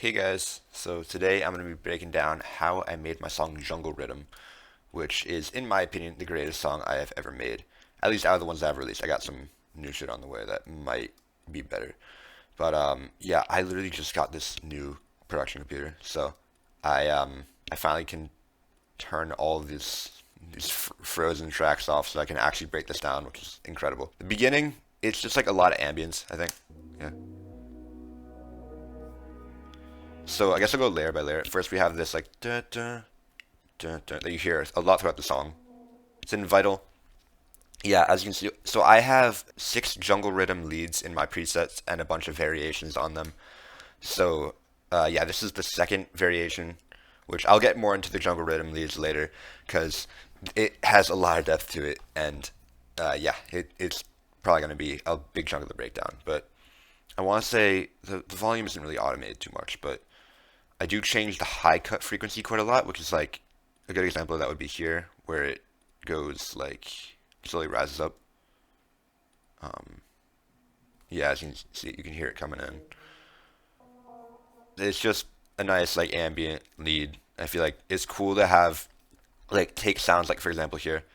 Hey guys, so today I'm going to be breaking down how I made my song Jungle Rhythm, which is, in my opinion, the greatest song I have ever made. At least out of the ones that I've released. I got some new shit on the way that might be better. But yeah, I literally just got this new production computer, so I finally can turn all of these frozen tracks off so I can actually break this down, which is incredible. The beginning, it's just like a lot of ambience, I think. Yeah. So I guess I'll go layer by layer. First we have this like da da da da that you hear a lot throughout the song. It's in Vital. Yeah, as you can see, so I have 6 jungle rhythm leads in my presets and a bunch of variations on them. So yeah, this is the second variation, which I'll get more into the jungle rhythm leads later because it has a lot of depth to it, and yeah, it's probably going to be a big chunk of the breakdown. But I want to say the volume isn't really automated too much, but I do change the high cut frequency quite a lot, which is like a good example of that would be here, where it goes like slowly rises up. Um, yeah, as you can see, you can hear it coming in. It's just a nice like ambient lead. I feel like it's cool to have like take sounds like for example here,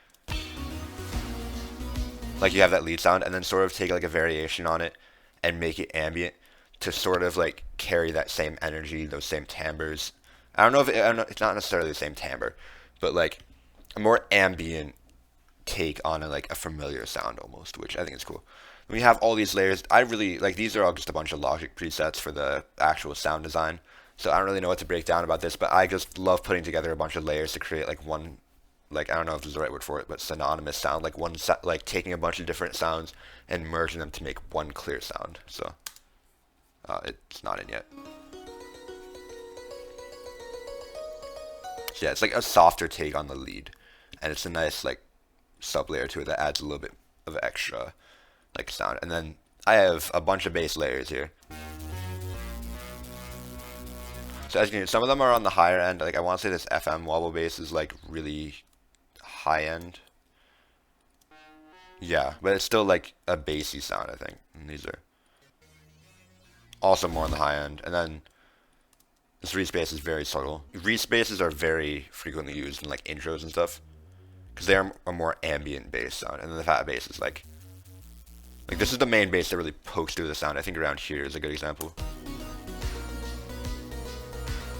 like you have that lead sound and then sort of take like a variation on it and make it ambient to sort of like carry that same energy, those same timbres. I don't know, it's not necessarily the same timbre, but like a more ambient take on like a familiar sound almost, which I think is cool. We have all these layers. I really like these are all just a bunch of Logic presets for the actual sound design. So I don't really know what to break down about this, but I just love putting together a bunch of layers to create like one, like I don't know if this is the right word for it, but synonymous sound, like like taking a bunch of different sounds and merging them to make one clear sound. So it's not in yet. So yeah, it's like a softer take on the lead, and it's a nice like sub layer to it that adds a little bit of extra like sound. And then I have a bunch of bass layers here. So as you can see, some of them are on the higher end. Like I want to say this FM wobble bass is like really high end. Yeah, but it's still like a bassy sound, I think. And these are also more on the high end. And then this reed bass is very subtle. Reed basses are very frequently used in like intros and stuff because they are a more ambient bass sound. And then the fat bass is like this is the main bass that really pokes through the sound. I think around here is a good example.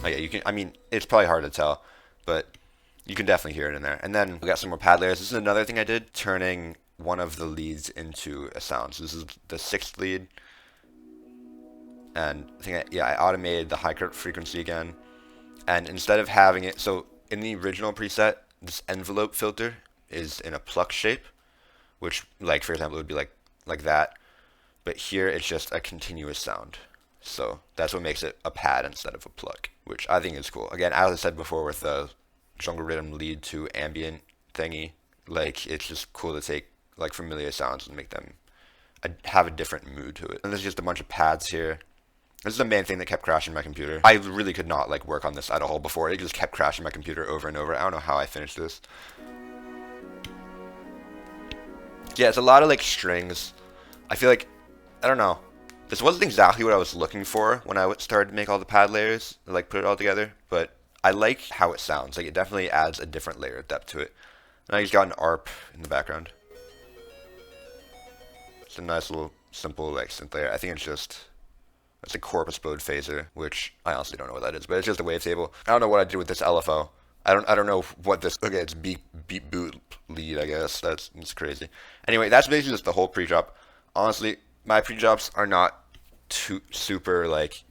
Oh yeah, you can. I mean, it's probably hard to tell, but you can definitely hear it in there. And then we got some more pad layers. This is another thing I did, turning one of the leads into a sound. So this is the sixth lead, and I think yeah, I automated the high frequency again. And instead of having it, so in the original preset, this envelope filter is in a pluck shape, which, like for example, would be like that. But here it's just a continuous sound. So that's what makes it a pad instead of a pluck, which I think is cool. Again, as I said before with the jungle rhythm lead to ambient thingy, like it's just cool to take like familiar sounds and make them have a different mood to it. And there's just a bunch of pads here. This is the main thing that kept crashing my computer. I really could not like work on this at all before. It just kept crashing my computer over and over. I don't know how I finished this. Yeah, it's a lot of like strings. I feel like I don't know. This wasn't exactly what I was looking for when I started to make all the pad layers, like put it all together, but I like how it sounds. Like it definitely adds a different layer of depth to it. And I just got an ARP in the background. It's a nice little simple like synth layer. I think it's a corpus mode phaser, which I honestly don't know what that is, but it's just a wavetable. I don't know what I did with this LFO. I don't know what this. Okay, it's beat boot lead. I guess that's crazy. Anyway, that's basically just the whole pre-drop. Honestly, my pre-drops are not too super like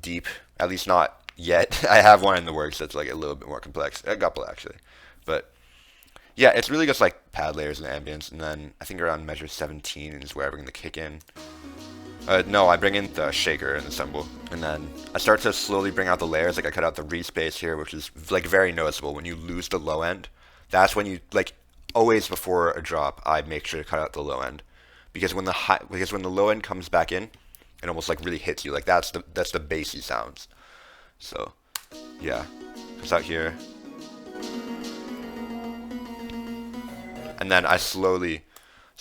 deep. At least not yet. I have one in the works that's like a little bit more complex. A couple actually, but yeah, it's really just like pad layers and ambience, and then I think around measure 17 is where I bring the kick in. No, I bring in the shaker and the cymbal, and then I start to slowly bring out the layers. Like I cut out the respace here, which is like very noticeable when you lose the low end. That's when you like always before a drop, I make sure to cut out the low end because when the low end comes back in, it almost like really hits you. Like that's the bassy sounds. So yeah, it's out here, and then I slowly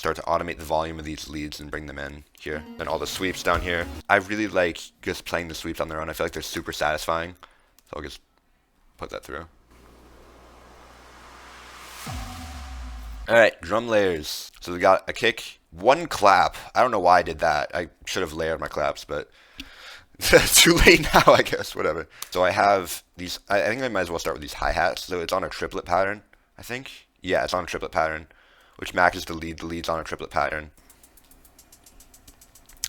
start to automate the volume of these leads and bring them in here. Then all the sweeps down here. I really like just playing the sweeps on their own. I feel like they're super satisfying. So I'll just put that through. Alright, drum layers. So we got a kick, one clap. I don't know why I did that. I should have layered my claps, but too late now, I guess. Whatever. So I have these, I think I might as well start with these hi-hats. So it's on a triplet pattern, I think. Yeah, it's on a triplet pattern, which matches the lead. The lead's on a triplet pattern.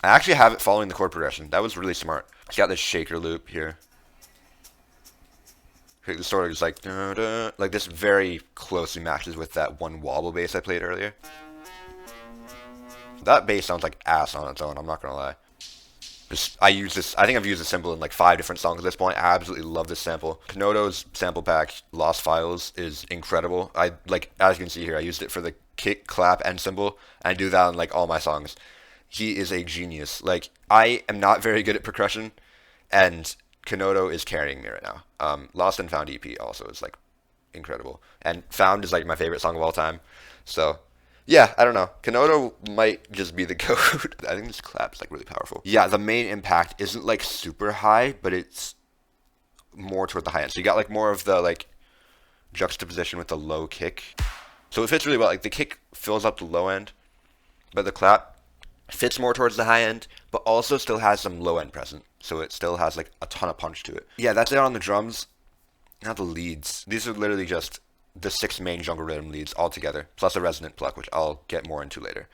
I actually have it following the chord progression. That was really smart. It's got this shaker loop here. It sort of just like, like this very closely matches with that one wobble bass I played earlier. That bass sounds like ass on its own, I'm not gonna lie. I use this, I think I've used this sample in like 5 different songs at this point. I absolutely love this sample. Kenodo's sample pack, Lost Files, is incredible. I, like, as you can see here, I used it for the kick, clap, and cymbal, and I do that on like all my songs. He is a genius. Like, I am not very good at percussion, and Kenodo is carrying me right now. Lost and Found EP also is like incredible, and Found is like my favorite song of all time. So yeah, I don't know. Kenodo might just be the goat. I think this clap is like really powerful. Yeah, the main impact isn't like super high, but it's more toward the high end. So you got like more of the like juxtaposition with the low kick. So it fits really well. Like the kick fills up the low end, but the clap fits more towards the high end, but also still has some low end present. So it still has like a ton of punch to it. Yeah, that's it on the drums. Now the leads. These are literally just the 6 main jungle rhythm leads all together, plus a resonant pluck, which I'll get more into later.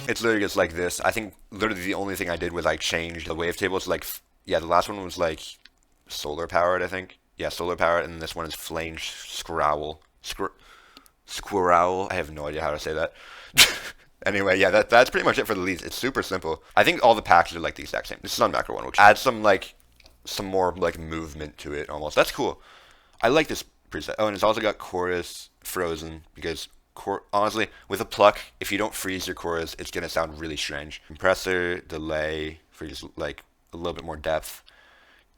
It's literally just like this. I think literally the only thing I did was I changed the wavetable to like, yeah, the last one was like solar powered, I think. Yeah, solar powered, and this one is flame squirrel. Squirrel. I have no idea how to say that. Anyway, yeah, that's pretty much it for the leads. It's super simple. I think all the packs are like the exact same. This is on Macro One, which adds some more like movement to it almost. That's cool. I like this preset. Oh, and it's also got chorus frozen because honestly, with a pluck, if you don't freeze your chorus, it's gonna sound really strange. Compressor, delay for just like a little bit more depth.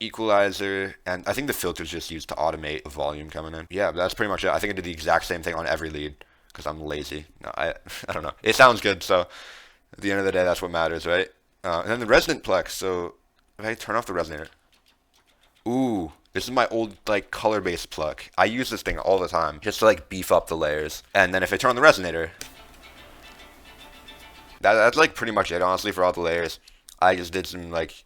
Equalizer, and I think the filter's just used to automate the volume coming in. Yeah, that's pretty much it. I think I did the exact same thing on every lead because I'm lazy. No, I don't know. It sounds good, so at the end of the day, that's what matters, right? And then the resonant plex. So if I turn off the resonator, ooh, this is my old like color-based pluck. I use this thing all the time just to like beef up the layers. And then if I turn on the resonator, that's like pretty much it, honestly, for all the layers. I just did some like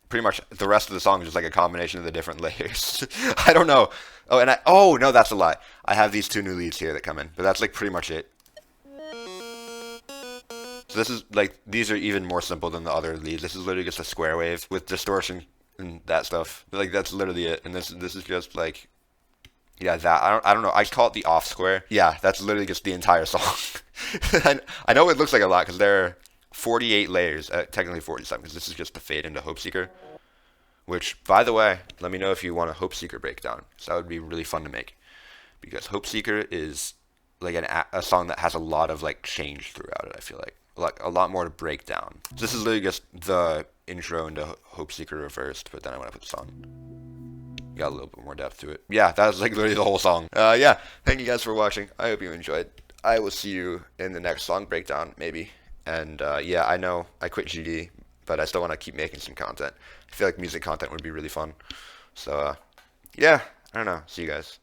pretty much the rest of the song is just like a combination of the different layers. I don't know. Oh, no, that's a lie. I have these 2 new leads here that come in, but that's like pretty much it. So this is like, these are even more simple than the other leads. This is literally just a square wave with distortion and that stuff. Like that's literally it. And this is just like, yeah, that I don't know. I call it the off square. Yeah, that's literally just the entire song. I know it looks like a lot because there are 48 layers, technically 47, because this is just the fade into Hope Seeker. Which, by the way, let me know if you want a Hope Seeker breakdown. So that would be really fun to make, because Hope Seeker is like a song that has a lot of like change throughout it. I feel like a lot more to break down. So this is literally just the intro into Hope Seeker reversed, but then I want to put this on. Got a little bit more depth to it. Yeah, that was like literally the whole song. Yeah, thank you guys for watching. I hope you enjoyed. I will see you in the next song breakdown, maybe. And yeah, I know I quit GD, but I still want to keep making some content. I feel like music content would be really fun. So yeah, I don't know. See you guys.